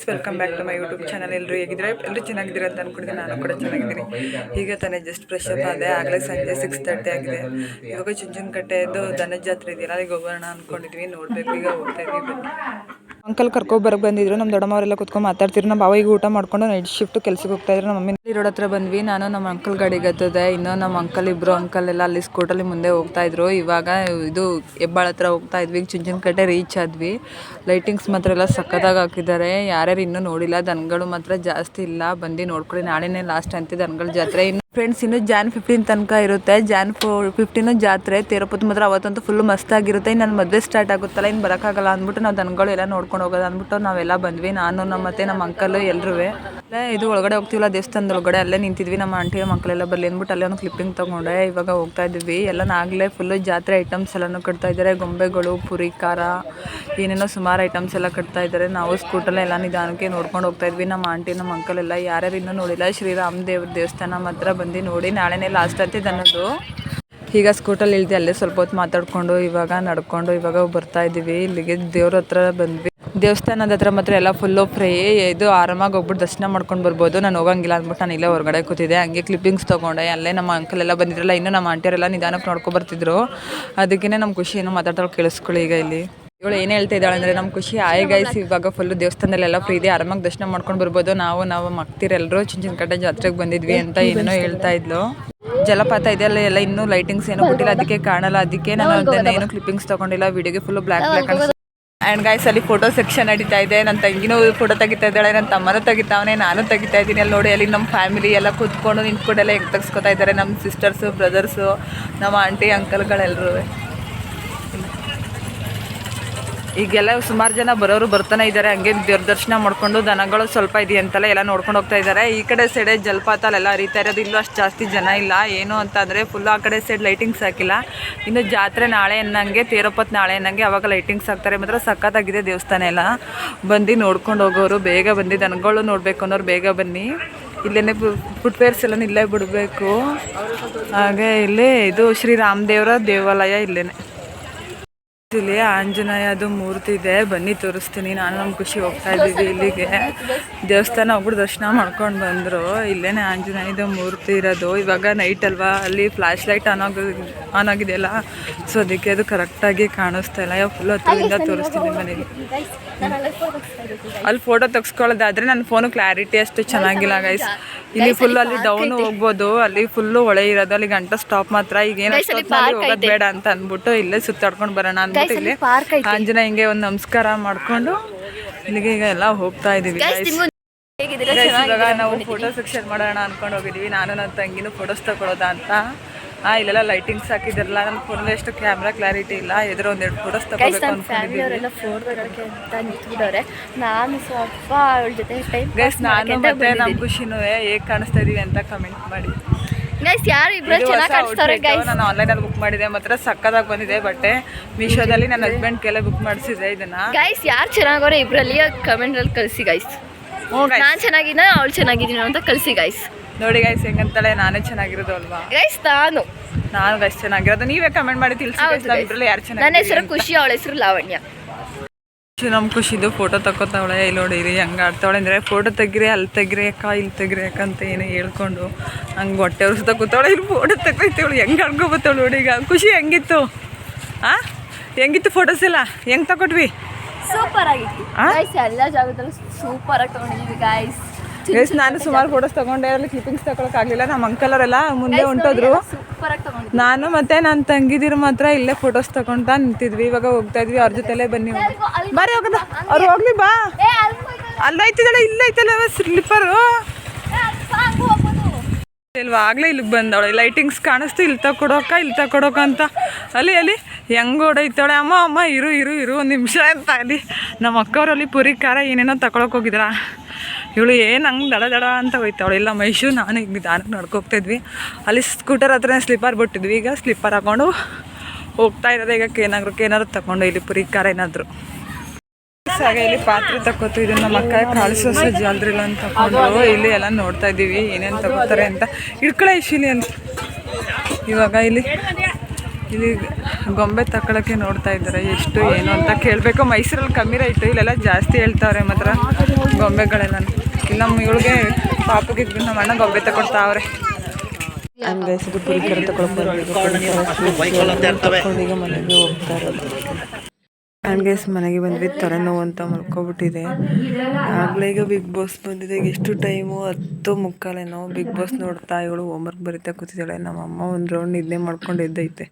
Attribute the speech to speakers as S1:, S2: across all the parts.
S1: Guys, welcome back to my YouTube channel. ಎಲ್ಲರೂ ಹೇಗಿದ್ರೆ ಎಲ್ಲರೂ ಚೆನ್ನಾಗಿದ್ದೀರಾ ಅಂತ ಅನ್ಕೊಂಡಿದ್ದೀನಿ. ನಾನು ಕೂಡ ಚೆನ್ನಾಗಿದ್ದೀನಿ. ಈಗ ತಾನೇ ಜಸ್ಟ್ ಫ್ರೆಶ್ ಅಪ್ ಆದೆ. ಆಗಲೇ ಸಂಜೆ 6:30 ಆಗಿದೆ. ಇವಾಗ ಚುಂಚನಕಟ್ಟೆದು ದನದ ಜಾತ್ರೆ ಇದೆಯಲ್ಲ, ಅಲ್ಲಿಗೆ ಹೋಗೋಣ ಅಂದ್ಕೊಂಡಿದ್ವಿ. ನೋಡಬೇಕು, ಈಗ ಹೋಗ್ತಾ ಇದ್ವಿ. ಬನ್ನಿ. ಅಂಕಲ್ ಕರ್ಕೊಬರಕ್ಕೆ ಬಂದಿದ್ರು. ನಮ್ಮ ದೊಡ್ಡಮ್ಮವರೆಲ್ಲ ಕುತ್ಕೊಂಡು ಮಾತಾಡ್ತಿದ್ರು. ನಮ್ಮ ಬಾವ ಈಗ ಊಟ ಮಾಡ್ಕೊಂಡು ನೈಟ್ ಶಿಫ್ಟ್ ಕೆಲಸಕ್ಕೆ ಹೋಗ್ತಾ ಇದ್ರು. ನಮ್ಮ ಮಮ್ಮಿ ರೋಡ್ ಹತ್ರ ಬಂದ್ವಿ. ನಾನು ನಮ್ಮ ಅಂಕಲ್ ಗಾಡಿಗೆ ಹತ್ತದೆ. ಇನ್ನೂ ನಮ್ಮ ಅಂಕಲ್ ಇಬ್ಬರು ಅಂಕಲ್ ಎಲ್ಲ ಅಲ್ಲಿ ಸ್ಕೂಟಲ್ಲಿ ಮುಂದೆ ಹೋಗ್ತಾ ಇದ್ರು. ಇವಾಗ ಇದು ಹೆಬ್ಬಾಳ ಹತ್ರ ಹೋಗ್ತಾ ಇದ್ವಿ. ಚುಂಚನಕಟ್ಟೆ ರೀಚ್ ಆದ್ವಿ. ಲೈಟಿಂಗ್ಸ್ ಮಾತ್ರ ಎಲ್ಲ ಸಕ್ಕತ್ತಾಗಿ ಹಾಕಿದ್ದಾರೆ. ಯಾರ್ಯಾರು ಇನ್ನೂ ನೋಡಿಲ್ಲ, ದನಗಳು ಮಾತ್ರ ಜಾಸ್ತಿ ಇಲ್ಲ, ಬಂದು ನೋಡ್ಕೊಳ್ಳಿ. ನಾಳೆನೇ ಲಾಸ್ಟ್ ಅಂತ ದನಗಳ ಜಾತ್ರೆ. ಇನ್ನು ಫ್ರೆಂಡ್ಸ್, ಇನ್ನು Jan 15 ತನಕ ಇರುತ್ತೆ. Jan 15 ಜಾತ್ರೆ. ತೇರಪತ್ತು ಮಾತ್ರ ಅವತ್ತಂತೂ ಫುಲ್ ಮಸ್ತಾಗಿರುತ್ತೆ. ಇನ್ನು ನನ್ನ ಮದುವೆ ಸ್ಟಾರ್ಟ್ ಆಗುತ್ತಲ್ಲ, ಇನ್ನು ಬರೋಕ್ಕಾಗಲ್ಲ ಅಂದ್ಬಿಟ್ಟು ನಾವು ದನಗಳು ಎಲ್ಲ ನೋಡ್ಕೊಂಡು ಹೋಗೋದು ಅಂದ್ಬಿಟ್ಟು ನಾವೆಲ್ಲ ಬಂದ್ವಿ. ನಾನು ನಮ್ಮ ಅಂಕಲ್ ಎಲ್ಲರೂ ಇದು ಒಳಗಡೆ ಹೋಗ್ತೀವಲ್ಲ, ದೇವಸ್ಥಾನದ ಒಳಗಡೆ ಅಲ್ಲೇ ನಿಂತಿದ್ವಿ. ನಮ್ಮ ಆಂಟಿ ನಮ್ಮ ಮಕ್ಕಳೆಲ್ಲ ಬರಲಿ ಅಂದ್ಬಿಟ್ಟು ಅಲ್ಲೇ ಒಂದು ಕ್ಲಿಪ್ಪಿಂಗ್ ತೊಗೊಂಡೆ. ಇವಾಗ ಹೋಗ್ತಾ ಇದ್ವಿ. ಎಲ್ಲ ಆಗಲೇ ಫುಲ್ಲು ಜಾತ್ರೆ ಐಟಮ್ಸ್ ಎಲ್ಲನೂ ಕಟ್ತಾ ಇದ್ದಾರೆ. ಗೊಂಬೆಗಳು, ಪುರಿ ಖಾರ, ಏನೇನೋ ಸುಮಾರು ಐಟಮ್ಸ್ ಎಲ್ಲ ಕಟ್ತಾ ಇದ್ದಾರೆ. ನಾವು ಸ್ಕೂಟಲ್ಲೇ ಎಲ್ಲ ನಿಧಾನಕ್ಕೆ ನೋಡ್ಕೊಂಡು ಹೋಗ್ತಾ ಇದ್ವಿ. ನಮ್ಮ ಆಂಟಿ ನಮ್ಮ ಅಂಕಲ್ ಎಲ್ಲ ಯಾರ್ಯಾರು ಇನ್ನೂ ನೋಡಿಲ್ಲ, ಶ್ರೀರಾಮ್ ದೇವ್ರ ದೇವಸ್ಥಾನ ಮಾತ್ರ ಬಂದು ನೋಡಿ. ನಾಳೆನೇ ಲಾಸ್ಟ್ ಅಂತ ಅನ್ನೋದು. ಈಗ ಸ್ಕೂಟಲ್ಲಿ ಇಳಿದು ಅಲ್ಲೇ ಸ್ವಲ್ಪ ಹೊತ್ತು ಮಾತಾಡ್ಕೊಂಡು ಇವಾಗ ನಡ್ಕೊಂಡು ಇವಾಗ ಬರ್ತಾ ಇದ್ದೀವಿ. ಇಲ್ಲಿಗೆ ದೇವ್ರ ಹತ್ರ ಬಂದ್ವಿ. ದೇವಸ್ಥಾನದ ಹತ್ರ ಮಾತ್ರ ಎಲ್ಲ ಫುಲ್ಲು ಫ್ರೀ. ಇದು ಆರಾಮಾಗಿ ಹೋಗ್ಬಿಟ್ಟು ದರ್ಶನ ಮಾಡ್ಕೊಂಡು ಬರ್ಬೋದು. ನಾನು ಹೋಗಂಗಿಲ್ಲ ಅಂದ್ಬಿಟ್ಟು ನಾನು ಇಲ್ಲೇ ಹೊರಗಡೆ ಕೂತಿದ್ದೆ. ಹಂಗೆ ಕ್ಲಿಪ್ಪಿಂಗ್ಸ್ ತೊಗೊಂಡೆ. ಅಲ್ಲೇ ನಮ್ಮ ಅಂಕಲ್ ಎಲ್ಲ ಬಂದಿದ್ರಲ್ಲ, ಇನ್ನೂ ನಮ್ಮ ಆಂಟಿಯರೆಲ್ಲ ನಿಧಾನಕ್ಕೆ ನೋಡ್ಕೊ ಬರ್ತಿದ್ರು. ಅದಕ್ಕೇ ನಮ್ಮ ಖುಷಿ ಏನೋ ಮಾತಾಡ್ತಾಳೆ, ಕೇಳಿಸ್ಕೊಳ್ಳಿ. ಈಗ ಇಲ್ಲಿ ಇವಳು ಏನು ಹೇಳ್ತಾ ಇದ್ದಾಳೆ ಅಂದರೆ, ನಮ್ಮ ಖುಷಿ ಆಯ್ ಗೈಸ್, ಇವಾಗ ಫುಲ್ಲು ದೇವಸ್ಥಾನದಲ್ಲೆಲ್ಲ ಫ್ರೀ ಇದೆ, ಆರಾಮಾಗಿ ದರ್ಶನ ಮಾಡ್ಕೊಂಡು ಬರ್ಬೋದು. ನಾವು ಮಕ್ತಿರೆಲ್ಲರೂ ಚುಂಚನಕಟ್ಟೆ ಜಾತ್ರೆಗೆ ಬಂದಿದ್ವಿ ಅಂತ ಏನೇನೋ ಹೇಳ್ತಾ ಇದ್ಲು. ಜಲಪಾತ ಇದೆ ಅಲ್ಲ, ಎಲ್ಲ ಇನ್ನೂ ಲೈಟಿಂಗ್ಸ್ ಏನೂ ಬಿಟ್ಟಿಲ್ಲ, ಅದಕ್ಕೆ ಕಾಣಲ್ಲ. ಅದಕ್ಕೆ ನಾನು ಅದನ್ನ ಏನು ಕ್ಲಿಪ್ಪಿಂಗ್ಸ್ ತೊಗೊಂಡಿಲ್ಲ. ವಿಡಿಯೋಗೆ ಫುಲ್ಲು ಬ್ಲ್ಯಾಕ್ ಅನಿಸ್ತು. ಆ್ಯಂಡ್ ಗೈಸ್, ಅಲ್ಲಿ ಫೋಟೋ ಸೆಕ್ಷನ್ ನಡೀತಾ ಇದೆ. ನನ್ನ ತಂಗಿನೂ ಫೋಟೋ ತೆಗಿತಾ ಇದ್ದಾಳೆ, ನನ್ನ ತಮ್ಮನೂ ತೆಗಿತಾವನೆ, ನಾನು ತೆಗಿತಾ ಇದ್ದೀನಿ. ಅಲ್ಲಿ ನೋಡಿ, ಅಲ್ಲಿ ನಮ್ಮ ಫ್ಯಾಮಿಲಿ ಎಲ್ಲ ಕೂತ್ಕೊಂಡು ನಿಂತ್ಕೊಂಡೆಲ್ಲ ಹೆಂಗೆ ತೆಗ್ಸ್ಕೊತಾ ಇದ್ದಾರೆ. ನಮ್ಮ ಸಿಸ್ಟರ್ಸು, ಬ್ರದರ್ಸು, ನಮ್ಮ ಆಂಟಿ ಅಂಕಲ್ಗಳೆಲ್ಲರೂ. ಈಗೆಲ್ಲ ಸುಮಾರು ಜನ ಬರೋರು ಬರ್ತಾನೆ ಇದ್ದಾರೆ. ಹಂಗೆ ದೇವ್ರ ದರ್ಶನ ಮಾಡ್ಕೊಂಡು ದನಗಳು ಸ್ವಲ್ಪ ಇದೆಯಂತೆಲ್ಲ ಎಲ್ಲ ನೋಡ್ಕೊಂಡು ಹೋಗ್ತಾ ಇದ್ದಾರೆ. ಈ ಕಡೆ ಸೈಡೆ ಜಲಪಾತ ಅಲ್ಲೆಲ್ಲ ಹರಿತಾ ಇರೋದು. ಇಲ್ಲೂ ಅಷ್ಟು ಜಾಸ್ತಿ ಜನ ಇಲ್ಲ. ಏನು ಅಂತಂದರೆ ಫುಲ್ ಆ ಕಡೆ ಸೈಡ್ ಲೈಟಿಂಗ್ಸ್ ಹಾಕಿಲ್ಲ. ಇನ್ನು ಜಾತ್ರೆ ನಾಳೆ ಅನ್ನಂಗೆ, ತೇರೊಪ್ಪತ್ತು ನಾಳೆ ಅನ್ನಂಗೆ, ಅವಾಗ ಲೈಟಿಂಗ್ಸ್ ಹಾಕ್ತಾರೆ. ಮಾತ್ರ ಸಖತ್ತಾಗಿದೆ ದೇವಸ್ಥಾನ ಎಲ್ಲ. ಬಂದು ನೋಡ್ಕೊಂಡು ಹೋಗೋರು ಬೇಗ ಬಂದು, ದನಗಳು ನೋಡಬೇಕು ಅನ್ನೋರು ಬೇಗ ಬನ್ನಿ. ಇಲ್ಲೇ ಫುಟ್ವೇರ್ಸ್ ಎಲ್ಲ ಇಲ್ಲೇ ಬಿಡಬೇಕು. ಹಾಗೆ ಇಲ್ಲಿ ಇದು ಶ್ರೀರಾಮ್ ದೇವರ ದೇವಾಲಯ ಇಲ್ಲೇ. ಇಲ್ಲಿ ಆಂಜನೇಯದು ಮೂರ್ತಿ ಇದೆ, ಬನ್ನಿ ತೋರಿಸ್ತೀನಿ. ನಾನು ನಮ್ಮ ಖುಷಿ ಹೋಗ್ತಾ ಇದ್ದೀವಿ ಇಲ್ಲಿಗೆ. ದೇವಸ್ಥಾನ ಹೋಗ್ಬಿಟ್ಟು ದರ್ಶನ ಮಾಡ್ಕೊಂಡು ಬಂದರು. ಇಲ್ಲೇ ಆಂಜನೇಯದ ಮೂರ್ತಿ ಇರೋದು. ಇವಾಗ ನೈಟ್ ಅಲ್ವಾ, ಅಲ್ಲಿ ಫ್ಲ್ಯಾಶ್ ಲೈಟ್ ಆನ್ ಆಗಿದೆಯಲ್ಲ, ಸೊ ಅದಕ್ಕೆ ಅದು ಕರೆಕ್ಟಾಗಿ ಕಾಣಿಸ್ತಾ ಇಲ್ಲ. ಫುಲ್ ಹತ್ತಿರದಿಂದ ತೋರಿಸ್ತೀನಿ ಮನೇಲಿ. ಅಲ್ಲಿ ಫೋಟೋ ತೆಗೆಸ್ಕೊಳ್ಳೋದಾದರೆ ನನ್ನ ಫೋನು ಕ್ಲಾರಿಟಿ ಅಷ್ಟು ಚೆನ್ನಾಗಿಲ್ಲ ಗೈಸ್. ಇಲ್ಲಿ ಫುಲ್ ಅಲ್ಲಿ ಡೌನ್ ಹೋಗ್ಬೋದು. ಅಲ್ಲಿ ಫುಲ್ಲು ಹೊಳೆ ಇರೋದು. ಅಲ್ಲಿ ಗಂಟೆ ಸ್ಟಾಪ್ ಮಾತ್ರ. ಈಗ ಏನು ಹೋಗೋದು ಬೇಡ ಅಂತ ಅಂದ್ಬಿಟ್ಟು ಇಲ್ಲೇ ಸುತ್ತಾಡ್ಕೊಂಡು ಬರೋಣ ಅಂದ್ಬಿಟ್ಟು ಇಲ್ಲಿ ಆಂಜನೇಯ ಹಿಂಗೆ ಒಂದು ನಮಸ್ಕಾರ ಮಾಡ್ಕೊಂಡು ಇಲ್ಲಿಗೆ ಈಗ ಎಲ್ಲ ಹೋಗ್ತಾ ಇದೀವಿ. ಇವಾಗ ನಾವು ಫೋಟೋ ಸೆಕ್ಷನ್ ಮಾಡೋಣ ಅನ್ಕೊಂಡು ಹೋಗಿದ್ವಿ. ನಾನು ನನ್ನ ತಂಗಿನೂ ಫೋಟೋಸ್ ತಗೊಳ್ಳೋದ ಅಂತ. ಇಲ್ಲೆಲ್ಲ ಲೈಟಿಂಗ್ಸ್ ಹಾಕಿದ್ರಲ್ಲ, ನನ್ನ ಫೋನಲ್ಲಿ ಎಷ್ಟು ಕ್ಯಾಮ್ರಾ ಕ್ಲಾರಿಟಿ ಇಲ್ಲ. ಎದುರು ಒಂದೆರಡು ಫೋಟೋಸ್ ತಗೋಬೇಕು ಅನ್ಕೊಂಡಿದ್ದೀವಿ. ಗೈಸ್, ನಾನು ಮತ್ತೆ ನಮ್ಮ ಖುಷಿನೂ ಹೇಗೆ ಕಾಣಿಸ್ತಾ ಇದೀವಿ ಅಂತ ಕಮೆಂಟ್ ಮಾಡಿ. ನಾನು ಆನ್ಲೈನಲ್ಲಿ ಬುಕ್ ಮಾಡಿದೆ, ಮಾತ್ರ ಸಕ್ಕದಾಗಿ ಬಂದಿದೆ ಬಟ್ಟೆ. ಮೀಶೋದಲ್ಲಿ ನನ್ನ ಹಸ್ಬೆಂಡ್ ಕೆಲ ಬುಕ್ ಮಾಡಿಸಿದೆ ಇದನ್ನ.
S2: ಗೈಸ್, ಯಾರು ಚೆನ್ನಾಗವ್ರೆ ಇಬ್ಬರಲ್ಲಿ ಕಮೆಂಟ್ ಅಲ್ಲಿ ಕಳಿಸಿ ಗೈಸ್. ನಾನು ಚೆನ್ನಾಗಿದ್ದ, ಅವಳು ಚೆನ್ನಾಗಿದ್ದೀನಿ ಅಂತ ಕಳಿಸಿ ಗೈಸ್.
S1: ನೋಡಿ ಗೈಸ್ ಹೆಂಗಂತಾಳೆ, ನಾನೇ ಚೆನ್ನಾಗಿರೋದು ಅಲ್ವಾ
S2: ಗೈಸ್?
S1: ನಾನು ಗೈಸ್ ಚೆನ್ನಾಗಿರೋದು. ನೀವೇ ಕಮೆಂಟ್ ಮಾಡಿ ತಿಳಿಸಿ ಇಬ್ಬರಲ್ಲಿ ಯಾರು ಚೆನ್ನಾಗಿ.
S2: ನನ್ನ ಹೆಸರು ಖುಷಿ, ಅವಳ ಹೆಸರು ಲಾವಣ್ಯ.
S1: ನಮ್ಮ ಖುಷಿದು ಫೋಟೋ ತಗೋತಾವಳೆ. ಇಲ್ಲಿ ನೋಡಿರಿ ಹೆಂಗೆ ಆಡ್ತಾವಳೆ ಅಂದರೆ, ಫೋಟೋ ತೆಗಿರಿ, ಅಲ್ಲಿ ತೆಗಿರಿ ಅಕ್ಕ, ಇಲ್ಲಿ ತೆಗಿರಿ ಅಕ್ಕ ಅಂತ ಏನೋ ಹೇಳ್ಕೊಂಡು ಹಂಗೆ ಹೊಟ್ಟೆ ಉರ್ಸ್ತಾ ಕೂತಾವಳೆ. ಇಲ್ಲಿ ಫೋಟೋ ತೆಗಿತೇವಳು, ಹೆಂಗೆ ಆಡ್ಕೊಬತ್ತಾವಳು ನೋಡಿ. ಈಗ ಖುಷಿ ಹೆಂಗಿತ್ತು? ಹೆಂಗಿತ್ತು ಫೋಟೋಸ್ ಎಲ್ಲ? ಹೆಂಗೆ ತಗೊಟ್ವಿ?
S2: ಸೂಪರ್ ಆಗಿತ್ತು ಗೈಸ್. ಎಲ್ಲ ಜಾಗದಲ್ಲೂ ಸೂಪರ್ ಆಗಿ ತಗೊಂಡಿದ್ವಿ ಗೈಸ್.
S1: ಗೈಸ್, ನಾನು ಸುಮಾರು ಫೋಟೋಸ್ ತಗೊಂಡೆ. ಅಲ್ಲಿ ಕ್ಲಿಪ್ಪಿಂಗ್ಸ್ ತಗೊಳಕ್ಕಾಗಲಿಲ್ಲ. ನಮ್ಮ ಅಂಕಲರೆಲ್ಲ ಮುಂದೆ ಹೊಂಟೋದ್ರು. ನಾನು ಮತ್ತೆ ನನ್ನ ತಂಗಿದಿರು ಮಾತ್ರ ಇಲ್ಲೇ ಫೋಟೋಸ್ ತಗೊಂತಾ ನಿಂತಿದ್ವಿ. ಇವಾಗ ಹೋಗ್ತಾ ಇದ್ವಿ ಅವ್ರ ಜೊತೆಲೇ. ಬನ್ನಿ ಬಾರಿ ಹೋಗೋದ, ಅವ್ರು ಹೋಗ್ಲಿ ಬಾ. ಅಲ್ಲೈತಿದ್ದಾಳೆ, ಇಲ್ಲೈತಲ್ಲ ಸ್ಲಿಪ್ಪರು ಇಲ್ವಾ? ಆಗಲೇ ಇಲ್ಲಿಗೆ ಬಂದವಳೆ. ಲೈಟಿಂಗ್ಸ್ ಕಾಣಿಸ್ತು, ಇಲ್ಲಿ ತಗೊಡೋಕ ಇಲ್ಲಿ ತಗೊಡೋಕ ಅಂತ. ಅಲ್ಲಿ ಹೆಂಗೆ ಹೊಡೈತಾಳೆ. ಅಮ್ಮ ಇರು ಒಂದು ನಿಮಿಷ ಅಂತ. ಅಲ್ಲಿ ನಮ್ಮ ಅಕ್ಕವ್ರಲ್ಲಿ ಪುರಿ ಖಾರ ಏನೇನೋ ತಗೊಳಕ್ಕೆ ಹೋಗಿದ್ರ. ಇವಳು ಏನು ಹಂಗೆ ದಡ ಅಂತ ಹೋಯ್ತಾವಳು. ಇಲ್ಲ ಮೈಶು ನಾನು ಈಗ ನಿಧಾನಕ್ಕೆ ನಡ್ಕೋಗ್ತಿದ್ವಿ. ಅಲ್ಲಿ ಸ್ಕೂಟರ್ ಹತ್ರನೇ ಸ್ಲಿಪ್ಪರ್ ಬಿಟ್ಟಿದ್ವಿ. ಈಗ ಸ್ಲಿಪ್ಪರ್ ಹಾಕೊಂಡು ಹೋಗ್ತಾ ಇರೋದು. ಈಗ ಏನಾದ್ರು ತಗೊಂಡು ಇಲ್ಲಿ ಪುರಿ ಖಾರ ಏನಾದರೂ. ಹಾಗೆ ಇಲ್ಲಿ ಪಾತ್ರೆ ತಗೋತು. ಇದು ನಮ್ಮ ಅಕ್ಕ ಕಾಳು ಸೋಸೆ ಜಾಲ್ರಿಲ್ಲ ಅಂತ ತಗೊಂಡು ಇಲ್ಲಿ ಎಲ್ಲ ನೋಡ್ತಾ ಇದ್ದೀವಿ ಏನೇನು ತಗೋತಾರೆ ಅಂತ. ಇಟ್ಕೊಳ್ಳೋ ಇಶಿಲಿ ಅಂತ. ಇವಾಗ ಇಲ್ಲಿ ಇಲ್ಲಿ ಗೊಂಬೆ ತಗೊಳಕ್ಕೆ ನೋಡ್ತಾ ಇದ್ದಾರೆ ಎಷ್ಟು ಏನು ಅಂತ ಕೇಳಬೇಕು. ಮೈಸೂರಲ್ಲಿ ಕಮ್ಮಿ ರೈಟು, ಇಲ್ಲೆಲ್ಲ ಜಾಸ್ತಿ ಹೇಳ್ತಾವ್ರೆ ಮಾತ್ರ ಗೊಂಬೆಗಳೆಲ್ಲ. ಇಲ್ಲಿ ನಮ್ಮ ಇವಳಿಗೆ ಪಾಪಗೆ ನಮ್ಮ ಅಣ್ಣ ಗೊಂಬೆ ತಗೊಳ್ತಾವ್ರೆ. ಹಂಗೆ ಪುರಿಕರ ತಗೊಂಡು ಈಗ ಮನೆಗೆ ಹೋಗ್ತಾ ಇರೋದು. ಗೈಸ್ ಮನೆಗೆ ಬಂದ್ವಿ, ತಲೆನೋವು ಅಂತ ಮಲ್ಕೊಬಿಟ್ಟಿದೆ. ಆಗಲೇ ಈಗ ಬಿಗ್ ಬಾಸ್ ಬಂದಿದೆ. ಎಷ್ಟು ಟೈಮು 10:15 ಬಿಗ್ ಬಾಸ್ ನೋಡ್ತಾ ಇವಳು ಹೋಮ್ವರ್ಕ್ ಬರೀತಾ ಕೂತಿದ್ದಾಳೆ. ನಮ್ಮಮ್ಮ ಒಂದು ರೌಂಡ್ ನಿದ್ದೆ ಮಾಡ್ಕೊಂಡು ಎದ್ದೈತೆ.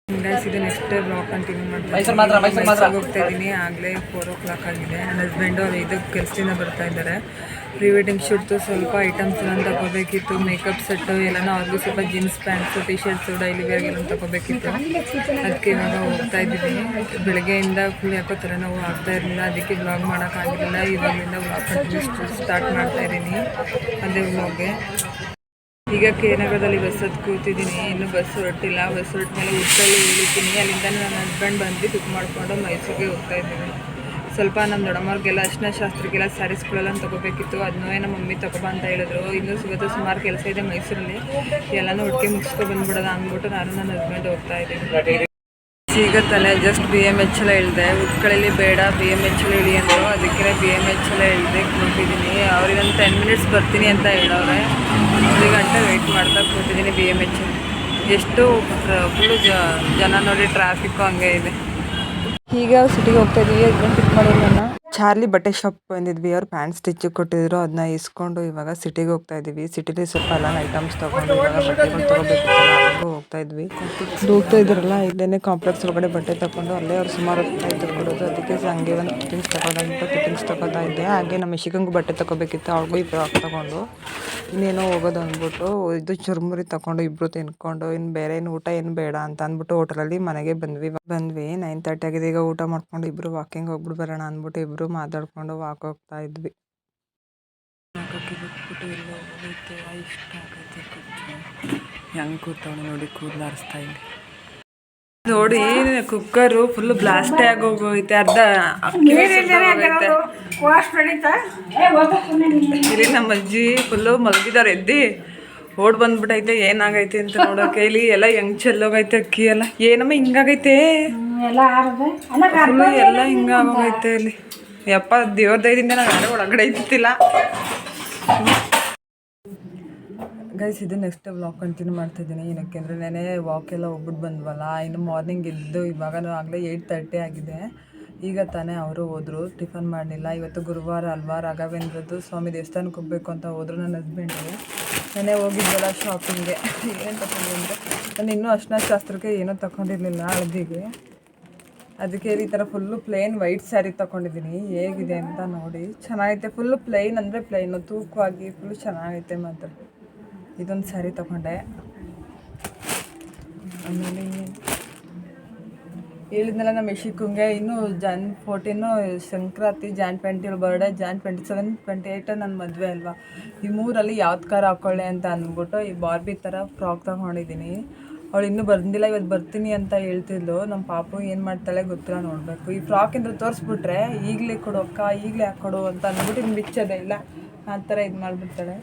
S1: ಗೈಸ್ ಇದು ನೆಕ್ಸ್ಟ್ ಬ್ಲಾಗ್ ಕಂಟಿನ್ಯೂ ಮಾಡ್ತೀನಿ. ಹೋಗ್ತಾ ಇದ್ದೀನಿ, ಆಗಲೇ 4 o'clock ಆಗಿದೆ. ನನ್ನ ಹಸ್ಬೆಂಡು ಅವ್ರು ಇದಕ್ಕೆ ಕೆಲಸದಿಂದ ಬರ್ತಾ ಇದ್ದಾರೆ. ಪ್ರೀ ವೆಡ್ಡಿಂಗ್ ಶೂಟ್ದು ಸ್ವಲ್ಪ ಐಟಮ್ಸ್ ಎಲ್ಲ ತಗೋಬೇಕಿತ್ತು, ಮೇಕಪ್ ಸೆಟ್ಟು ಎಲ್ಲನೂ. ಅವ್ರಿಗೂ ಸ್ವಲ್ಪ jeans pants, T shirts, daily ವೇರ್ಗೆಲ್ಲ ತಗೋಬೇಕಿತ್ತು. ಅದಕ್ಕೆ ಇವಾಗ ಹೋಗ್ತಾ ಇದ್ದೀವಿ. ಬೆಳಗ್ಗೆಯಿಂದ ಫುಲ್ ಯಾಕೋ ತಲೆನೋವು ಆಗ್ತಾ ಇರಲಿಲ್ಲ, ಅದಕ್ಕೆ ವ್ಲಾಗ್ ಮಾಡೋಕ್ಕಾಗಿರಲಿಲ್ಲ. ಇವಾಗಲಿಂದ ವ್ಲಾಗ್ ಕಂಟಿನ್ಯೂ ಸ್ಟಾರ್ಟ್ ಮಾಡ್ತಾ ಇದ್ದೀನಿ ಅದೇ ವ್ಲಾಗ್ಗೆ. ಈಗ ಕೆ.ನಗರದಲ್ಲಿ ಬಸ್ ಹತ್ತು ಕೂತಿದ್ದೀನಿ, ಇನ್ನೂ ಬಸ್ ಹೊರಟಿಲ್ಲ. ಬಸ್ ಹೊರಟ ಮೇಲೆ ಊಟಲ್ಲಿ ಇಳಿತೀನಿ. ಅಲ್ಲಿಂದ ನನ್ನ ಹಸ್ಬೆಂಡ್ ಬಂದು ಪಿಕ್ ಮಾಡಿಕೊಂಡು ಮೈಸೂರಿಗೆ ಹೋಗ್ತಾ ಇದ್ದೀನಿ. ಸ್ವಲ್ಪ ನಮ್ಮ ದೊಡ್ಡಮ್ಮವ್ರಿಗೆಲ್ಲ ಅರ್ಶಿನ ಶಾಸ್ತ್ರಕ್ಕೆಲ್ಲ ಸ್ಯಾರೀಸ್ಗಳೆಲ್ಲ ತೊಗೋಬೇಕಿತ್ತು. ಅದನ್ನೂ ನಮ್ಮ ಮಮ್ಮಿ ತಗೊಬ ಅಂತ ಹೇಳಿದ್ರು. ಇನ್ನೂ ಇವತ್ತು ಸುಮಾರು ಕೆಲಸ ಇದೆ ಮೈಸೂರಲ್ಲಿ, ಎಲ್ಲನೂ ಒಟ್ಟಿಗೆ ಮುಗಿಸ್ಕೊಂಡು ಬಂದ್ಬಿಡೋದು ಅಂದ್ಬಿಟ್ಟು ನಾನು ನನ್ನ ಹಸ್ಬೆಂಡ್ ಹೋಗ್ತಾ ಇದ್ದೀನಿ. ಈಗ ತಾನೇ ಜಸ್ಟ್ BMH ಎಲ್ಲ ಇಳಿದೆ. ಉಟ್ಕೊಳ್ಳಿ ಬೇಡ BMH ಎಲ್ಲ ಇಳಿ ಅಂದರು, ಅದಕ್ಕೆ BMH ಎಲ್ಲ ಇಳಿದೆ ಕೂತಿದ್ದೀನಿ. ಅವ್ರಿಗೆ ಒಂದು 10 minutes ಬರ್ತೀನಿ ಅಂತ ಹೇಳೋರೆ. 1 ಗಂಟೆ ವೆಯ್ಟ್ ಮಾಡ್ತಾ ಕೂತಿದ್ದೀನಿ BMH. ಎಷ್ಟು ಫುಲ್ಲು ಜನ ನೋಡಿ, ಟ್ರಾಫಿಕ್ಕು ಹಂಗೆ ಇದೆ. ಈಗ ಸಿಟಿಗೆ ಹೋಗ್ತಾ ಇದ್ದೀವಿ. ಹಸ್ಬೆಂಡ್ ಪಿಕ್ ಮಾಡೋದು ನನ್ನ. ಚಾರ್ಲಿ ಬಟ್ಟೆ ಶಾಪ್ ಬಂದಿದ್ವಿ, ಅವ್ರು ಪ್ಯಾಂಟ್ ಸ್ಟಿಚ್ಗೆ ಕೊಟ್ಟಿದ್ರು, ಅದನ್ನ ಇಸ್ಕೊಂಡು ಇವಾಗ ಸಿಟಿಗೆ ಹೋಗ್ತಾ ಇದ್ದೀವಿ. ಸಿಟಿಲಿ ಸ್ವಲ್ಪ ಎಲ್ಲ ಐಟಮ್ಸ್ ತೊಗೊಂಡು ಇವಾಗ ಬಟ್ಟೆಗಳು ತೊಗೋಬೇಕಿತ್ತು, ಹೋಗ್ತಾ ಇದ್ವಿ. ಹೋಗ್ತಾ ಇದ್ರಲ್ಲ ಇಲ್ಲೇನೆ ಕಾಂಪ್ಲೆಕ್ಸ್ ಒಳಗಡೆ ಬಟ್ಟೆ ತೊಗೊಂಡು ಅಲ್ಲೇ ಅವ್ರು ಸುಮಾರು ಕೊಡೋದು. ಅದಕ್ಕೆ ಹಂಗೆ ಒಂದು ಫಿಟ್ಟಿಂಗ್ಸ್ ತೊಗೋತಾ ಇದ್ದೆ. ಹಾಗೆ ನಮ್ಮ ಶಿಕಂಗೂ ಬಟ್ಟೆ ತೊಗೋಬೇಕಿತ್ತು, ಅವ್ರಿಗೂ ಈ ಫ್ರಾಕ್ ತೊಗೊಂಡು ಇನ್ನೇನೋ ಹೋಗೋದು ಅಂದ್ಬಿಟ್ಟು ಇದು ಚುರುಮುರಿ ತೊಗೊಂಡು ಇಬ್ಬರು ತಿನ್ಕೊಂಡು ಇನ್ನು ಬೇರೆ ಏನು ಊಟ ಏನು ಬೇಡ ಅಂತ ಅಂದ್ಬಿಟ್ಟು ಹೋಟೆಲಲ್ಲಿ ಮನೆಗೆ ಬಂದ್ವಿ. 9:30 ಆಗಿದೆ. ಈಗ ಊಟ ಮಾಡ್ಕೊಂಡು ಇಬ್ಬರು ವಾಕಿಂಗ್ ಹೋಗ್ಬಿಟ್ಟು ಬರೋಣ ಅಂದ್ಬಿಟ್ಟು ಇಬ್ಬರು ಮಾತಾಡ್ಕೊಂಡು ವಾಕ್ ಹೋಗ್ತಾ ಇದ್ವಿ. ಹೆಂಗೆ ಕೂತವಳು ನೋಡಿ, ಕೂದಲು ಆರಿಸ್ತಾ ಇಲ್ಲಿ ನೋಡಿ. ಕುಕ್ಕರು ಫುಲ್ ಬ್ಲಾಸ್ಟೇ ಆಗೋಗೈತೆ, ಅರ್ಧ ಅಕ್ಕಿ ಇಲ್ಲಿ ನಮ್ಮ ಅಜ್ಜಿ ಫುಲ್ಲು ಮಲಗಿದವ್ರು, ಎದ್ದಿ ಓಡ್ ಬಂದ್ಬಿಟ್ಟೈತೆ. ಏನಾಗೈತೆ ಅಂತ ನೋಡೋಕೆ. ಇಲ್ಲಿ ಎಲ್ಲ ಹೆಂಗ್ ಚೆಲ್ಲೋಗೈತೆ ಅಕ್ಕಿ ಎಲ್ಲ. ಏನಮ್ಮ ಹಿಂಗಾಗೈತೆ ಫುಲ್ಲು ಎಲ್ಲ ಹಿಂಗಾಗೋಗೈತೆ ಇಲ್ಲಿ. ಯಪ್ಪ ದೇವ್ರ ದಯದಿಂದ ನಾನು ಯಾರು ಒಳಗಡೆ ಇದ್ದಿಲ್ಲ. ಗೈಸ್ ಇದು ನೆಕ್ಸ್ಟ್ ವ್ಲಾಗ್ ಕಂಟಿನ್ಯೂ ಮಾಡ್ತಾಯಿದ್ದೀನಿ. ಏನಕ್ಕೆ ಅಂದರೆ ನೆನೆ ವಾಕೆಲ್ಲ ಹೋಗ್ಬಿಟ್ಟು ಬಂದ್ವಲ್ಲ, ಇನ್ನು ಮಾರ್ನಿಂಗ್ ಎದ್ದು ಇವಾಗ ಆಗಲೇ 8:30 ಆಗಿದೆ. ಈಗ ತಾನೇ ಅವರು ಹೋದರು, ಟಿಫನ್ ಮಾಡಲಿಲ್ಲ. ಇವತ್ತು ಗುರುವಾರ ಅಲ್ವಾ, ರಾಘವೇಂದ್ರದ್ದು ಸ್ವಾಮಿ ದೇವಸ್ಥಾನಕ್ಕೆ ಹೋಗಬೇಕು ಅಂತ ಹೋದರು ನನ್ನ ಹಸ್ಬೆಂಡ್ಗೆ. ನೆನೆ ಹೋಗಿದ್ವಲ್ಲ ಶಾಪಿಂಗ್ಗೆ. ಏನು ತಗೊಂಡು ಅಂದರೆ ನಾನು ಇನ್ನೂ ಅರ್ಶಿನ ಶಾಸ್ತ್ರಕ್ಕೆ ಏನೂ ತಗೊಂಡಿರಲಿಲ್ಲ ಹಳದಿಗೆ. ಅದಕ್ಕೆ ಈ ಥರ ಫುಲ್ಲು ಪ್ಲೇನ್ ವೈಟ್ ಸ್ಯಾರಿ ತೊಗೊಂಡಿದ್ದೀನಿ. ಹೇಗಿದೆ ಅಂತ ನೋಡಿ, ಚೆನ್ನಾಗೈತೆ. ಫುಲ್ಲು ಪ್ಲೇನ್ ಅಂದರೆ ಪ್ಲೇನು, ತೂಕವಾಗಿ ಫುಲ್ಲು ಚೆನ್ನಾಗೈತೆ. ಮಾತ್ರ ಇದೊಂದು ಸ್ಯಾರಿ ತೊಗೊಂಡೆ. ಆಮೇಲೆ ಹೇಳಿದ್ನಲ್ಲ ನಮ್ಮ ಯಶಿಕಂಗೆ ಇನ್ನೂ Jan 14 Sankranti, Jan 20 birthday, Jan 27, 28 ನನ್ನ ಮದುವೆ ಅಲ್ವಾ. ಈ 3ರಲ್ಲಿ ಯಾವ್ದು ಕಾರ್ ಹಾಕ್ಕೊಳ್ಳೆ ಅಂತ ಅಂದ್ಬಿಟ್ಟು ಈ ಬಾರ್ಬಿ ಥರ ಫ್ರಾಕ್ ತೊಗೊಂಡಿದ್ದೀನಿ. ಅವಳು ಇನ್ನೂ ಬಂದಿಲ್ಲ, ಇವತ್ತು ಬರ್ತೀನಿ ಅಂತ ಹೇಳ್ತಿದ್ಲು. ನಮ್ಮ ಪಾಪು ಏನು ಮಾಡ್ತಾಳೆ ಗೊತ್ತಿಲ್ಲ, ನೋಡಬೇಕು. ಈ ಫ್ರಾಕಿಂದ ತೋರಿಸ್ಬಿಟ್ರೆ ಈಗಲೇ ಕೊಡು ಅಕ್ಕ, ಈಗಲೇ ಹಾಕ್ಕೊಡು ಅಂತ ಅಂದ್ಬಿಟ್ಟು ಇನ್ನು ಬಿಚ್ಚೋದೇ ಇಲ್ಲ, ಆ ಥರ ಇದು ಮಾಡಿಬಿಡ್ತಾಳೆ.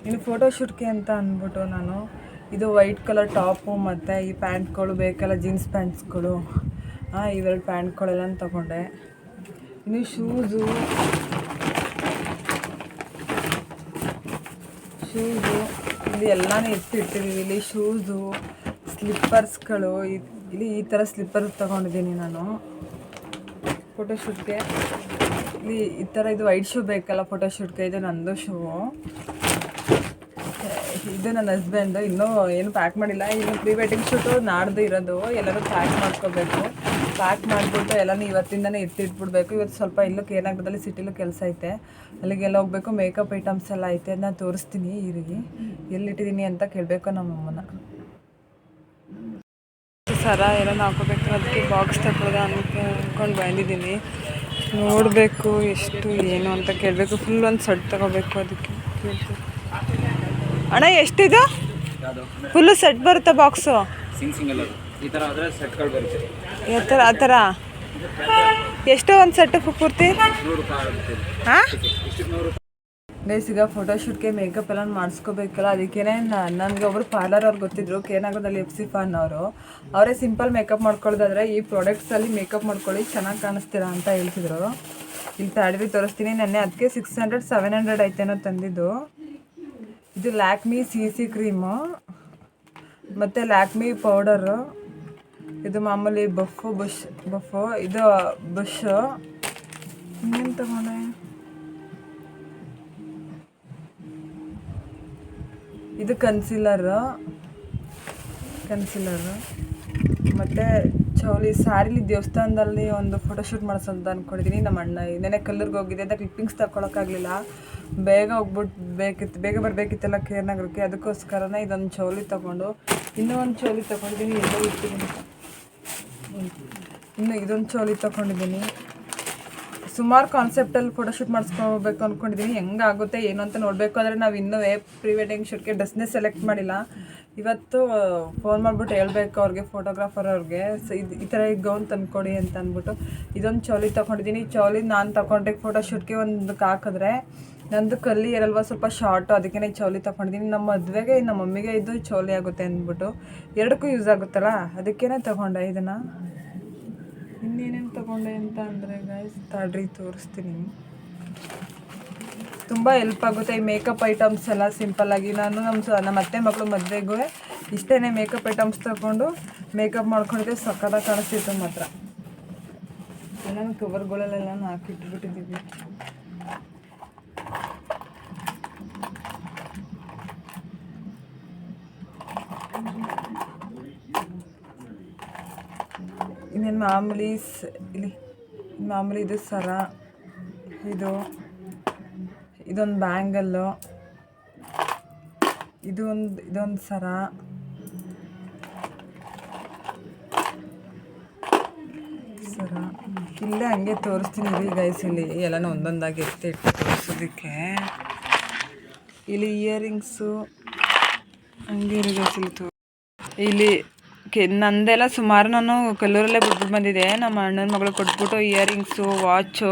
S1: ಇನ್ನು ಫೋಟೋಶೂಟ್ಗೆ ಅಂತ ಅಂದ್ಬಿಟ್ಟು ನಾನು ಇದು ವೈಟ್ ಕಲರ್ ಟಾಪು ಮತ್ತು ಈ ಪ್ಯಾಂಟ್ಗಳು ಬೇಕಲ್ಲ, ಜೀನ್ಸ್ ಪ್ಯಾಂಟ್ಸ್ಗಳು, ಇವೆರಡು ಪ್ಯಾಂಟ್ಗಳೆಲ್ಲ ತೊಗೊಂಡೆ. ಇನ್ನು ಶೂಸು ಇಲ್ಲಿ ಎಲ್ಲನೂ ಎತ್ತಿಟ್ಟಿದ್ದೀವಿ. ಇಲ್ಲಿ ಶೂಸು, ಸ್ಲಿಪ್ಪರ್ಸ್ಗಳು, ಇಲ್ಲಿ ಈ ಥರ ಸ್ಲಿಪ್ಪರ್ಸ್ ತೊಗೊಂಡಿದ್ದೀನಿ ನಾನು ಫೋಟೋಶೂಟ್ಗೆ. ಇಲ್ಲಿ ಈ ಥರ ಇದು ವೈಟ್ ಶೂ ಬೇಕಲ್ಲ ಫೋಟೋಶೂಟ್ಗೆ, ಇದು ನಂದು ಶೂ. ಇದು ನನ್ನ ಹಸ್ಬೆಂಡು. ಇನ್ನೂ ಏನು ಪ್ಯಾಕ್ ಮಾಡಿಲ್ಲ. ಇನ್ನು ಪ್ರೀ ವೆಡ್ಡಿಂಗ್ ಶೂಟು ನಾಡ್ದು ಇರೋದು, ಎಲ್ಲರೂ ಪ್ಯಾಕ್ ಮಾಡ್ಕೋಬೇಕು. ಪ್ಯಾಕ್ ಮಾಡಿಬಿಟ್ಟು ಎಲ್ಲನೂ ಇವತ್ತಿಂದನೇ ಎತ್ತಿಟ್ಬಿಡ್ಬೇಕು. ಇವತ್ತು ಸ್ವಲ್ಪ ಇಲ್ಲೂ ಕೆ.ನಗರದಲ್ಲಿ ಸಿಟಿಲೂ ಕೆಲಸ ಐತೆ, ಅಲ್ಲಿಗೆಲ್ಲ ಹೋಗ್ಬೇಕು. ಮೇಕಪ್ ಐಟಮ್ಸ್ ಎಲ್ಲ ಐತೆ, ಅದನ್ನ ತೋರಿಸ್ತೀನಿ. ಇರಿಗೆ ಎಲ್ಲಿಟ್ಟಿದ್ದೀನಿ ಅಂತ ಕೇಳಬೇಕು ನಮ್ಮಮ್ಮನ. ಸರ ಎಲ್ಲ ಹಾಕೋಬೇಕು, ಅದಕ್ಕೆ ಬಾಕ್ಸ್ ತಗೊಳ್ಳೋದು ಅಂದ್ಕೊಂಡು ಬಂದಿದ್ದೀನಿ. ನೋಡಬೇಕು ಎಷ್ಟು ಏನು ಅಂತ ಕೇಳಬೇಕು. ಫುಲ್ ಒಂದು ಸೆಟ್ ತಗೋಬೇಕು, ಅದಕ್ಕೆ ಕೇಳ್ತೀನಿ. ಅಣ್ಣ ಎಷ್ಟಿದು? ಫುಲ್ಲು ಸೆಟ್ ಬರುತ್ತಾ ಬಾಕ್ಸು? ಆ ಥರ ಎಷ್ಟು ಒಂದು ಸೆಟ್ ಪೂರ್ತಿ? ಹಾಂ ಗೈಸ್ ಈಗ ಫೋಟೋಶೂಟ್ಗೆ ಮೇಕಪ್ ಎಲ್ಲ ಮಾಡಿಸ್ಕೋಬೇಕಲ್ಲ, ಅದಕ್ಕೇ ನನಗೆ ಒಬ್ಬರು ಪಾರ್ಲರ್ ಅವ್ರು ಗೊತ್ತಿದ್ರು, ಕೇನಾಗೋದಲ್ಲಿ FC ಫಾನ್ ಅವರು. ಅವರೇ ಸಿಂಪಲ್ ಮೇಕಪ್ ಮಾಡ್ಕೊಳ್ಳೋದಾದ್ರೆ ಈ ಪ್ರಾಡಕ್ಟ್ಸಲ್ಲಿ ಮೇಕಪ್ ಮಾಡ್ಕೊಳ್ಳಿ ಚೆನ್ನಾಗಿ ಕಾಣಿಸ್ತೀರಾ ಅಂತ ಹೇಳ್ತಿದ್ರು. ಇಲ್ಲಿ ತಾಡ್ರಿ ತೋರಿಸ್ತೀನಿ. ನೆನ್ನೆ ಅದಕ್ಕೆ 600-700 ಐತೇನೋ ತಂದಿದ್ದು. ಇದು ಲ್ಯಾಕ್ಮಿ CC ಕ್ರೀಮು ಮತ್ತು ಲ್ಯಾಕ್ಮಿ ಪೌಡರು. ಇದು ಮಾಮೂಲಿ ಬಫು ಇದು ಬುಷು. ಇನ್ನೇನು ತಗೊಂಡೆ, ಇದು ಕನ್ಸಿಲರು ಮತ್ತು ಚೌಲಿ. ಸ್ಯಾರಿಲಿ ದೇವಸ್ಥಾನದಲ್ಲಿ ಒಂದು ಫೋಟೋಶೂಟ್ ಮಾಡಿಸೋದು ಅಂದ್ಕೊಂಡಿದ್ದೀನಿ. ನಮ್ಮ ಅಣ್ಣ ನೆನೆ ಕಲ್ಲೂರಿಗೆ ಹೋಗಿದೆ ಅಂತ ಕ್ಲಿಪ್ಪಿಂಗ್ಸ್ ತಗೊಳಕ್ಕಾಗಲಿಲ್ಲ, ಬೇಗ ಬೇಗ ಬರಬೇಕಿತ್ತಲ್ಲ ಕೇರ್ನಗರಕ್ಕೆ. ಅದಕ್ಕೋಸ್ಕರನೇ ಇದೊಂದು ಚೌಲಿ ತೊಗೊಂಡು ಇನ್ನೂ ಒಂದು ಚೌಲಿ ತೊಗೊಂಡಿದ್ದೀನಿ. ಎಲ್ಲೋ ಇಟ್ಟಿದ್ದೀನಿ, ಇನ್ನು ಇದೊಂದು ಚೌಲಿ ತೊಗೊಂಡಿದ್ದೀನಿ. ಸುಮಾರು ಕಾನ್ಸೆಪ್ಟಲ್ಲಿ ಫೋಟೋಶೂಟ್ ಮಾಡಿಸ್ಕೋಬೇಕು ಅಂದ್ಕೊಂಡಿದ್ದೀನಿ. ಹೆಂಗಾಗುತ್ತೆ ಏನು ಅಂತ ನೋಡಬೇಕು. ಆದರೆ ನಾವು ಇನ್ನೂ ಪ್ರೀ ವೆಡ್ಡಿಂಗ್ ಶೂಟ್ಗೆ ಡ್ರೆಸ್ನೇ ಸೆಲೆಕ್ಟ್ ಮಾಡಿಲ್ಲ. ಇವತ್ತು ಫೋನ್ ಮಾಡಿಬಿಟ್ಟು ಹೇಳ್ಬೇಕು ಅವ್ರಿಗೆ, ಫೋಟೋಗ್ರಾಫರ್ ಅವ್ರಿಗೆ, ಈ ಥರ ಗೌನ್ ತಂದುಕೊಡಿ ಅಂತ ಅಂದ್ಬಿಟ್ಟು ಇದೊಂದು ಚೌಲಿ ತೊಗೊಂಡಿದ್ದೀನಿ. ಚೌಲಿ ನಾನು ತೊಗೊಂಡ್ರೆ ಫೋಟೋಶೂಟ್ಗೆ ಒಂದಕ್ಕೆ ಹಾಕಿದ್ರೆ ನಂದು ಕಲ್ಲಿ ಇರಲ್ವ, ಸ್ವಲ್ಪ ಶಾರ್ಟು, ಅದಕ್ಕೇ ಚೌಲಿ ತೊಗೊಂಡಿದ್ದೀನಿ. ನಮ್ಮ ಮದುವೆಗೆ ನಮ್ಮ ಮಮ್ಮಿಗೆ ಇದು ಚೌಲಿ ಆಗುತ್ತೆ ಅಂದ್ಬಿಟ್ಟು ಎರಡಕ್ಕೂ ಯೂಸ್ ಆಗುತ್ತಲ್ಲ, ಅದಕ್ಕೇ ತೊಗೊಂಡೆ ಇದನ್ನು. ಇನ್ನೇನೇನು ತೊಗೊಂಡೆ ಅಂತ ಅಂದರೆ ಗೈಸ್ ತಾಡ್ರಿ ತೋರಿಸ್ತೀನಿ. ತುಂಬ ಹೆಲ್ಪ್ ಆಗುತ್ತೆ ಈ ಮೇಕಪ್ ಐಟಮ್ಸ್ ಎಲ್ಲ. ಸಿಂಪಲ್ಲಾಗಿ ನಾನು ನಮ್ಮ ಅತ್ತೆ ಮಕ್ಕಳು ಮದುವೆಗೂ ಇಷ್ಟೇ ಮೇಕಪ್ ಐಟಮ್ಸ್ ತೊಗೊಂಡು ಮೇಕಪ್ ಮಾಡ್ಕೊಂಡಿದ್ದೆ. ಸಕ್ಕತ್ತಾಗಿ ಕಾಣಿಸ್ತಿತ್ತು ಮಾತ್ರ. ಎಲ್ಲ ಕವರ್ಗಳಲ್ಲೆಲ್ಲ ಹಾಕಿಟ್ಬಿಟ್ಟಿದ್ದೀವಿ. ಇನ್ನೇನು ಮಾಮೂಲಿ ಇದು ಸರ, ಇದೊಂದು ಬ್ಯಾಂಗಲ್ಲು, ಇದೊಂದು ಸರ, ಇಲ್ಲೇ ಹಂಗೆ ತೋರಿಸ್ತೀನಿ ರೀ ಗೈಸ್. ಇಲ್ಲಿ ಎಲ್ಲನೂ ಒಂದೊಂದಾಗಿ ಇಟ್ಟು ತೋರಿಸೋದಕ್ಕೆ. ಇಲ್ಲಿ ಇಯರಿಂಗ್ಸು ಹಂಗೆ ಇರೋ ಗೈಸ್. ಇಲ್ಲಿ ನಂದೆಲ್ಲ ಸುಮಾರು ನಾನು ಕಲ್ಲೂರಲ್ಲೇ ಬಿಟ್ಬಿಟ್ಟು ಬಂದಿದ್ದೆ. ನಮ್ಮ ಅಣ್ಣನ ಮಗಳು ಕೊಟ್ಬಿಟ್ಟು ಇಯರಿಂಗ್ಸು, ವಾಚು,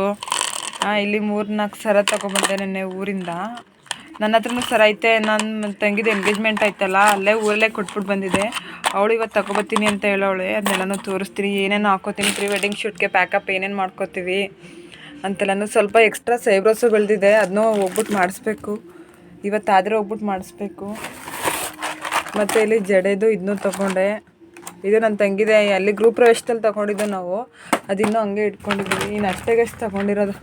S1: ಇಲ್ಲಿ 3-4 ಸರ ತೊಗೊಬಂದೆ ನೆನ್ನೆ ಊರಿಂದ. ನನ್ನ ಹತ್ರನೂ ಸರ ಐತೆ. ನನ್ನ ತಂಗಿದ ಎಂಗೇಜ್ಮೆಂಟ್ ಆಯ್ತಲ್ಲ, ಅಲ್ಲೇ ಊರಲ್ಲೇ ಕೊಟ್ಬಿಟ್ಟು ಬಂದಿದ್ದೆ. ಅವಳು ಇವತ್ತು ತಗೊಬತ್ತೀನಿ ಅಂತ ಹೇಳೋಳೆ. ಅದನ್ನೆಲ್ಲನೂ ತೋರಿಸ್ತೀನಿ. ಏನೇನು ಹಾಕೋತೀನಿ ಪ್ರೀ ವೆಡ್ಡಿಂಗ್ ಶೂಟ್ಗೆ ಪ್ಯಾಕಪ್ ಏನೇನು ಮಾಡ್ಕೋತೀವಿ ಅಂತೆಲ್ಲನೂ. ಸ್ವಲ್ಪ ಎಕ್ಸ್ಟ್ರಾ ಸೈಬ್ರೋಸು ಬೆಳೆದಿದೆ, ಅದನ್ನೂ ಹೋಗ್ಬಿಟ್ಟು ಮಾಡಿಸ್ಬೇಕು. ಇವತ್ತಾದರೂ ಹೋಗ್ಬಿಟ್ಟು ಮಾಡಿಸ್ಬೇಕು. ಮತ್ತು ಇಲ್ಲಿ ಜಡೆದು ಇದನ್ನೂ ತೊಗೊಂಡೆ. ಇದು ನನ್ನ ತಂಗಿದೆ, ಅಲ್ಲಿ ಗ್ರೂಪ್ ಪ್ರವೇಶದಲ್ಲಿ ತೊಗೊಂಡಿದ್ದು ನಾವು. ಅದಿನ್ನೂ ಹಂಗೆ ಇಟ್ಕೊಂಡಿದ್ದೀವಿ. ಇನ್ನು ಅಷ್ಟೇ ತೊಗೊಂಡಿರೋದು.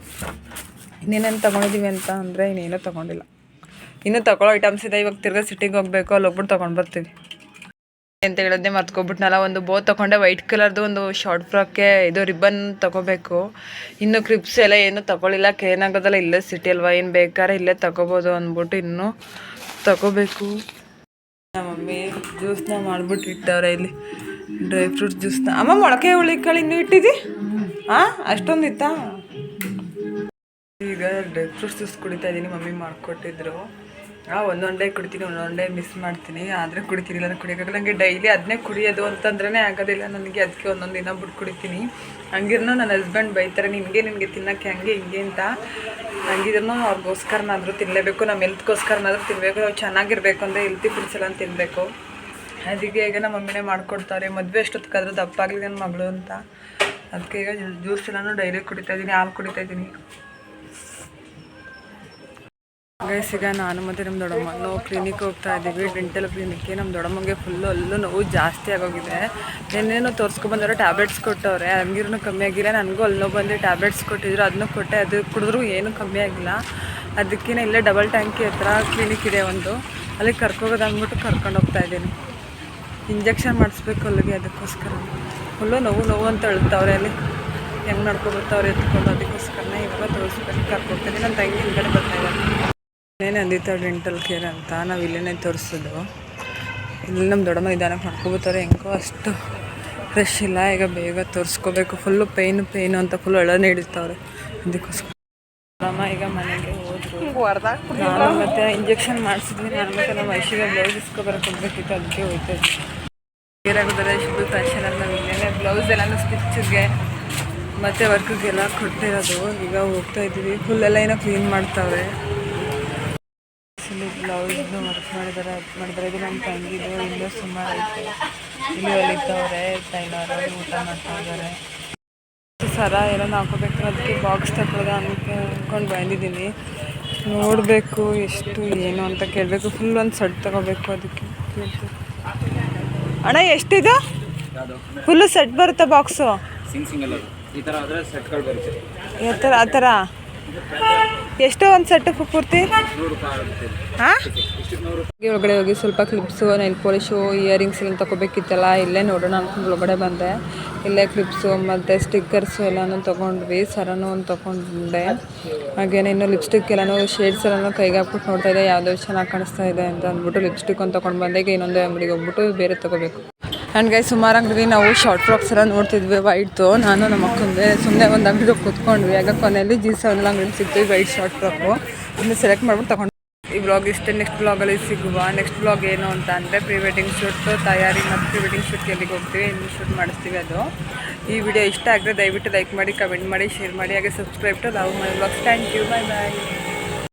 S1: ಇನ್ನೇನೇನು ತೊಗೊಂಡಿದ್ದೀವಿ ಅಂತ ಅಂದರೆ ಇನ್ನೇನೂ ತೊಗೊಂಡಿಲ್ಲ. ಇನ್ನೂ ತೊಗೊಳ್ಳೋ ಐಟಮ್ಸ್ ಇದೆ. ಇವಾಗ ತಿರ್ಗಾ ಸಿಟಿಗೆ ಹೋಗಬೇಕು, ಅಲ್ಲಿ ಹೋಗ್ಬಿಟ್ಟು ತೊಗೊಂಡು ಬರ್ತೀವಿ ಅಂತ ಹೇಳೋದೇ ಮರ್ತ್ಕೊಬಿಟ್ನಲ್ಲ. ಒಂದು ಬೋ ತೊಗೊಂಡೆ, ವೈಟ್ ಕಲರ್ದು. ಒಂದು ಶಾರ್ಟ್ ಫ್ರಾಕ್ಗೆ ಇದು ರಿಬ್ಬನ್ ತೊಗೋಬೇಕು. ಇನ್ನು ಕ್ರಿಪ್ಸ್ ಎಲ್ಲ ಏನೂ ತೊಗೊಳ್ಳಿಲ್ಲ. ಏನಾಗೋದಲ್ಲ, ಇಲ್ಲೇ ಸಿಟಿ ಅಲ್ವಾ, ಏನು ಬೇಕಾದ್ರೆ ಇಲ್ಲೇ ತೊಗೋಬೋದು ಅಂದ್ಬಿಟ್ಟು ಇನ್ನೂ ತೊಗೋಬೇಕು. ನಮ್ಮ ಮಮ್ಮಿ ಜ್ಯೂಸ್ನ ಮಾಡ್ಬಿಟ್ಟು ಇಟ್ಟವ್ರೆ. ಇಲ್ಲಿ ಡ್ರೈ ಫ್ರೂಟ್ಸ್ ಜ್ಯೂಸ್ನ. ಅಮ್ಮ ಮೊಳಕೆ ಹುಳಿಕಾಳು ಇನ್ನೂ ಇಟ್ಟಿದ್ದಿ? ಅಷ್ಟೊಂದು ಇತ್ತಾ? ಈಗ ಡ್ರೈ ಫ್ರೂಟ್ಸ್ ಜ್ಯೂಸ್ ಕುಡಿತಾ ಇದ್ದೀನಿ. ಮಮ್ಮಿ ಮಾಡಿಕೊಟ್ಟಿದ್ರು. ಒಂದೊಂದೇ ಕುಡಿತೀನಿ, ಒಂದೊಂದೇ ಮಿಸ್ ಮಾಡ್ತೀನಿ. ಆದರೆ ಕುಡಿತೀನಿ, ಇಲ್ಲ ಕುಡಿಯೋಕ್ಕಾಗಲ್ಲ. ನನಗೆ ಡೈಲಿ ಅದನ್ನೇ ಕುಡಿಯೋದು ಅಂತಂದ್ರೇ ಆಗೋದಿಲ್ಲ ನನಗೆ. ಅದಕ್ಕೆ ಒಂದೊಂದು ದಿನ ಬಿಟ್ಟು ಕುಡಿತೀನಿ. ಹಂಗಿರೂ ನನ್ನ ಹಸ್ಬೆಂಡ್ ಬೈತಾರೆ, ನಿನಗೆ ತಿನ್ನೋಕ್ಕೆ ಹಂಗೆ ಹಿಂಗೆ ಅಂತ. ಹಂಗಿದ್ರೂ ಅವ್ರಿಗೋಸ್ಕರನಾದರೂ ತಿನ್ನಲೇಬೇಕು, ನಮ್ಮ ಹೆಲ್ತ್ಗೋಸ್ಕರನಾದರೂ ತಿನ್ನಬೇಕು. ನಾವು ಚೆನ್ನಾಗಿರಬೇಕು ಅಂದರೆ ಹೆಲ್ತಿ ಫುಡ್ಸ್ ಎಲ್ಲ ತಿನ್ನಬೇಕು. ಅದಕ್ಕೆ ಈಗ ನಮ್ಮ ಮಮ್ಮಿನೇ ಮಾಡಿಕೊಡ್ತಾರೆ. ಮದುವೆ ಎಷ್ಟೊತ್ತಿಗಾದರೂ ದಪ್ಪ ಆಗಲಿ ನನ್ನ ಮಗಳು ಅಂತ. ಅದಕ್ಕೆ ಈಗ ಜ್ಯೂಸ್ ಎಲ್ಲನೂ ಡೈಲಿ ಕುಡಿತಾಯಿದ್ದೀನಿ, ಹಾಲು ಕುಡಿತಾಯಿದ್ದೀನಿ. ಗೈಸ್ ಈಗ ನಾನು ಮತ್ತು ನಮ್ಮ ದೊಡ್ಡಮ್ಮ ನಾವು ಕ್ಲಿನಿಕ್ ಹೋಗ್ತಾ ಇದ್ದೀವಿ, ಡೆಂಟಲ್ ಕ್ಲಿನಿಕ್ಗೆ. ನಮ್ಮ ದೊಡ್ಡಮ್ಮಗೆ ಫುಲ್ಲು ಅಲ್ಲೂ ನೋವು ಜಾಸ್ತಿ ಆಗೋಗಿದೆ. ನೆನ್ನೇನೋ ತೋರಿಸ್ಕೊಬಂದವರು ಟ್ಯಾಬ್ಲೆಟ್ಸ್ ಕೊಟ್ಟವ್ರೆ, ಹಂಗಿರೂ ಕಮ್ಮಿ ಆಗಿಲ್ಲ. ನನಗೂ ಅಲ್ಲಿ ನೋವು ಬಂದು ಟ್ಯಾಬ್ಲೆಟ್ಸ್ ಕೊಟ್ಟಿದ್ರು, ಅದನ್ನೂ ಕೊಟ್ಟೆ. ಅದು ಕುಡಿದ್ರೂ ಏನೂ ಕಮ್ಮಿ ಆಗಿಲ್ಲ. ಅದಕ್ಕೇ ಇಲ್ಲೇ ಡಬಲ್ ಟ್ಯಾಂಕಿ ಹತ್ರ ಕ್ಲಿನಿಕ್ ಇದೆ ಒಂದು, ಅಲ್ಲಿಗೆ ಕರ್ಕೋಗೋದು ಅಂದ್ಬಿಟ್ಟು ಕರ್ಕೊಂಡು ಹೋಗ್ತಾ ಇದ್ದೀನಿ. ಇಂಜೆಕ್ಷನ್ ಮಾಡಿಸ್ಬೇಕು ಅಲ್ಲಿಗೆ, ಅದಕ್ಕೋಸ್ಕರ. ಫುಲ್ಲು ನೋವು ಅಂತ ಹೇಳ್ತಾವ್ರೆ. ಅಲ್ಲಿ ಹೆಂಗೆ ನಡ್ಕೊಬರ್ತಾವ್ರೆ ಎತ್ಕೊಂಡು, ಅದಕ್ಕೋಸ್ಕರನೇ ಇವಾಗ ತೋರಿಸ್ಬೇಕು ಕರ್ಕೊಡ್ತೀನಿ. ನನ್ನ ತಂಗಿ ಹಿಂಗಡೆ ಬರ್ತಾಯಿದ್ದಾರೆ. ಏನೇ ಅಂದಿತ್ತು ಡೆಂಟಲ್ ಕೇರ್ ಅಂತ, ನಾವು ಇಲ್ಲೇ ತೋರಿಸೋದು. ಇಲ್ಲಿ ನಮ್ಮ ದೊಡ್ಡಮ್ಮ ನಿಧಾನಕ್ಕೆ ಮಾಡ್ಕೊಬೋತಾರೆ. ಹೆಂಗೋ ಅಷ್ಟು ಫ್ರೆಶ್ ಇಲ್ಲ. ಈಗ ಬೇಗ ತೋರಿಸ್ಕೋಬೇಕು. ಫುಲ್ಲು ಪೇಯ್ನು ಅಂತ ಫುಲ್ಲು ಎಳನೇ ಹಿಡಿತಾವ್ರೆ. ಅದಕ್ಕೋಸ್ಕರ ದೊಡ್ಡಮ್ಮ ಈಗ ಮನೆಗೆ ಹೋದ್ರು. ನಾನು ಮತ್ತೆ ಇಂಜೆಕ್ಷನ್ ಮಾಡಿಸಿದ್ವಿ. ನಾನು ಮತ್ತು ನಮ್ಮ ಐಶಿಗೆ ಬ್ಲೌಸ್ ಇಸ್ಕೊಬರಕ್ಕೆ ಹೋಗ್ಬೇಕಿತ್ತು, ಅದಕ್ಕೆ ಹೋಗ್ತಾ ಇದ್ವಿ. ಬೇರಾಗೋದ್ರೆ ಇಷ್ಟು ಫ್ಯಾಷನಲ್ಲಿ ನಾವು ಇಲ್ಲೇ ಬ್ಲೌಸ್ ಎಲ್ಲನೂ ಸ್ಟಿಚ್ಗೆ ಮತ್ತು ವರ್ಕಿಗೆಲ್ಲ ಕೊಟ್ಟಿರೋದು. ಈಗ ಹೋಗ್ತಾ ಇದ್ದೀವಿ. ಫುಲ್ಲೆಲ್ಲ ಏನೋ ಕ್ಲೀನ್ ಮಾಡ್ತಾವ್ರೆ. ಬ್ಲೌಸ್ನು ವರ್ಕ್ ಮಾಡಿದ್ದಾರೆ ಇದು ನಮ್ಮ ತಂಗಿದು ಇನ್ನೂ ಸುಮಾರು ಐತೆ. ಇಲ್ಲಿ ಹೊಲಿತವ್ರೆ ಟೈಲರ್ ಊಟ ಮಾಡ್ತಾ ಇದ್ದಾರೆ. ಸರ ಏನೋ ಹಾಕೋಬೇಕು ಅದಕ್ಕೆ ಬಾಕ್ಸ್ ತಗೊಳ್ಳೋದು ಅಂದ್ಕೊಂಡು ಬಂದಿದ್ದೀನಿ. ನೋಡಬೇಕು ಎಷ್ಟು ಏನು ಅಂತ ಕೇಳಬೇಕು. ಫುಲ್ ಒಂದು ಸೆಟ್ ತಗೋಬೇಕು ಅದಕ್ಕೆ ಕೇಳ್ತೀನಿ. ಅಣ್ಣ ಎಷ್ಟಿದು? ಫುಲ್ಲು ಸೆಟ್ ಬರುತ್ತಾ ಬಾಕ್ಸು?
S3: ಈ ಥರ ಆದರೆ ಸೆಟ್ಗಳು ಬರುತ್ತೆ.
S1: ಆ ಥರ ಎಷ್ಟು ಒಂದು ಸೆಟ್ ಪೂರ್ತಿ? ಹಾಂ, ಒಳಗಡೆ ಹೋಗಿ ಸ್ವಲ್ಪ ಕ್ಲಿಪ್ಸು, ನೈಲ್ ಪಾಲಿಶು, ಇಯರಿಂಗ್ಸ್ ಎಲ್ಲ ತೊಗೋಬೇಕಿತ್ತಲ್ಲ. ಇಲ್ಲೇ ನೋಡೋಣ ಅಂದ್ಕೊಂಡು ಒಳಗಡೆ ಬಂದೆ. ಇಲ್ಲೇ ಕ್ಲಿಪ್ಸು ಮತ್ತು ಸ್ಟಿಕ್ಕರ್ಸು ಎಲ್ಲನೂ ತೊಗೊಂಡ್ವಿ. ಸರನೂ ಒಂದು ತೊಗೊಂಡೆ. ಹಾಗೇನೆ ಇನ್ನು ಲಿಪ್ಸ್ಟಿಕ್ ಎಲ್ಲನೂ ಶೇಡ್ಸ್ ಎಲ್ಲನೂ ಕೈಗೆ ಹಾಕ್ಬಿಟ್ಟು ನೋಡ್ತಾ ಇದೆ ಯಾವುದೋ ಚೆನ್ನಾಗಿ ಕಾಣಿಸ್ತಾ ಇದೆ ಅಂತ ಅಂದ್ಬಿಟ್ಟು ಲಿಪ್ಸ್ಟಿಕ್ ಒಂದು ತೊಗೊಂಡು ಬಂದೆ. ಈಗ ಇನ್ನೊಂದು ಅಂಗಡಿಗೆ ಹೋಗ್ಬಿಟ್ಟು ಬೇರೆ ತೊಗೋಬೇಕು. ಆ್ಯಂಡ್ ಗೈಸ್ ಸುಮಾರು ಅಂಗಡಿ ನಾವು ಶಾರ್ಟ್ ಫ್ರಾಕ್ಸ್ ಎಲ್ಲ ನೋಡ್ತಿದ್ವಿ ವೈಟ್ದು. ನಾನು ನಮ್ಮ ಅಕ್ಕಂದೆ ಸುಮ್ಮನೆ ಒಂದು ಅಂಗಡಿಗೆ ಕೂತ್ಕೊಂಡ್ವಿ. ಆಗ ಕೊನೆಯಲ್ಲಿ G7 ಅಂಗಡಿ ಸಿಗ್ತೀವಿ ವೈಟ್ ಶಾರ್ಟ್ ಫ್ರಾಕು. ಇನ್ನು ಸೆಲೆಕ್ಟ್ ಮಾಡ್ಬಿಟ್ಟು ತೊಗೊಂಡು ಈ ಬ್ಲಾಗ್ ಇಷ್ಟೇ. ನೆಕ್ಸ್ಟ್ ಬ್ಲಾಗಲ್ಲಿ ಸಿಗುವ. ನೆಕ್ಸ್ಟ್ ಬ್ಲಾಗ್ ಏನು ಅಂತ ಅಂದರೆ ಪ್ರೀ ವೆಡ್ಡಿಂಗ್ ಶೂಟ್ ತಯಾರಿ ಮತ್ತು ಪ್ರೀ ವೆಡ್ಡಿಂಗ್ ಶೂಟ್ಗೆ ಎಲ್ಲಿಗೆ ಹೋಗ್ತೀವಿ, ಇನ್ನು ಶೂಟ್ ಮಾಡಿಸ್ತೀವಿ. ಅದು ಈ ವಿಡಿಯೋ ಇಷ್ಟ ಆದರೆ ದಯವಿಟ್ಟು ಲೈಕ್ ಮಾಡಿ, ಕಮೆಂಟ್ ಮಾಡಿ, ಶೇರ್ ಮಾಡಿ, ಹಾಗೆ subscribe to love my blogs. Thank you, bye bye.